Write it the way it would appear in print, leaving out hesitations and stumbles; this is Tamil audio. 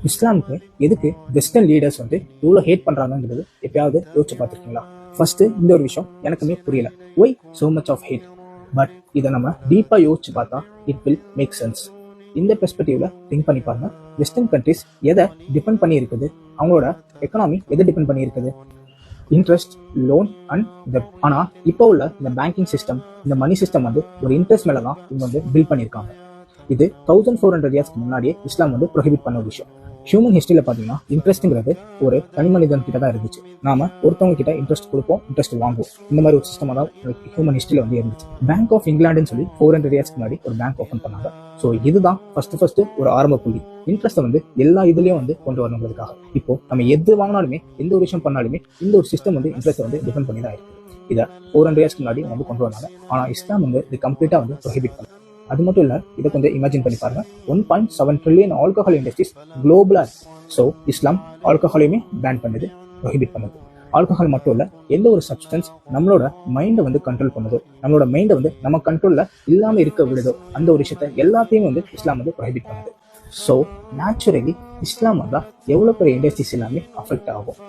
இஸ்லாமுக்கு எதுக்கு வெஸ்டர்ன் லீடர்ஸ் இவ்வளோ ஹேட் பண்றாங்கிறது எப்பயாவது யோசிச்சு பார்த்துருக்கீங்களா? ஃபர்ஸ்ட் இந்த ஒரு விஷயம் எனக்குமே புரியல. Why so much of hate? But இதை நம்ம டீப்பா யோசிச்சு பார்த்தா இட் வில் மேக் சென்ஸ். இந்த பெர்ஸ்பெக்டிவ்ல திங்க் பண்ணி பாருங்க. வெஸ்டர்ன் கண்ட்ரிஸ் எதை டிபெண்ட் பண்ணி இருக்குது? அவங்களோட எக்கனாமி எதை டிபெண்ட் பண்ணி இருக்குது? இன்ட்ரெஸ்ட், லோன் அண்ட் டெப்ட். ஆனா இப்போ உள்ள இந்த பேங்கிங் சிஸ்டம், இந்த மணி சிஸ்டம் ஒரு இன்ட்ரெஸ்ட் மேல தான் இவங்க பில்ட் பண்ணியிருக்காங்க. இது 1400 இயர்ஸ்க்கு முன்னாடியே இஸ்லாம் ப்ரொஹிபிட் பண்ண ஒரு விஷயம். ஹியூமன் ஹிஸ்டரியில பாத்தீங்கன்னா இன்ட்ரெஸ்ட்ங்கிறது ஒரு தனி மனிதன் கிட்ட தான் இருந்துச்சு. நாம ஒருத்தவங்க கிட்ட இன்ட்ரெஸ்ட் கொடுப்போம், இன்ட்ரெஸ்ட் வாங்குவோம். இந்த மாதிரி ஒரு சிஸ்டம் தான் ஹியூமன் ஹிஸ்டரியில இருந்துச்சு. பேங்க் ஆஃப் இங்கிலாந்துன்னு சொல்லி 400 இயர்ஸ்க்கு முன்னாடி ஒரு பேங்க் ஓபன் பண்ணாங்க. ஸோ இதுதான் ஃபர்ஸ்ட் ஒரு ஆரம்ப புள்ளி. இன்ட்ரெஸ்ட் எல்லா இதுலயும் கொண்டு வரணுங்கிறதுக்காக. இப்போ நம்ம எது வாங்கினாலுமே, எந்த ஒரு விஷயம் பண்ணாலுமே இந்த ஒரு சிஸ்டம் இன்ட்ரெஸ்ட் டிபெண்ட் பண்ணி தான் இருக்கு. இதை 400 இயர்ஸ்க்கு முன்னாடி கொண்டு வந்தாங்க. ஆனா இஸ்லாம் இது கம்ப்ளீட்டா ப்ரொஹிபிட் பண்ணாங்க. அது மட்டும் இல்ல, இதை கொஞ்சம் இமேஜின் பண்ணி பாருங்க. 1.7 ட்ரில்லியன் ஆல்கஹால் இண்டஸ்ட்ரீஸ் குளோபலா இருக்கு. ஸோ இஸ்லாம் ஆல்கஹாலையுமே பேன் பண்ணுது, ப்ரொஹிபிட் பண்ணுது. ஆல்கஹால் மட்டும் இல்ல, எந்த ஒரு சப்ஸ்டன்ஸ் நம்மளோட மைண்டை கண்ட்ரோல் பண்ணுதோ, நம்மளோட மைண்டை நம்ம கண்ட்ரோல்ல இல்லாம இருக்க விடுதோ, அந்த ஒரு விஷயத்த எல்லாத்தையும் இஸ்லாம் ப்ரொஹிபிட் பண்ணுது. ஸோ நேச்சுரலி இஸ்லாம் எவ்வளவு பெரிய இண்டஸ்ட்ரீஸ் எல்லாமே அஃபெக்ட் ஆகும்.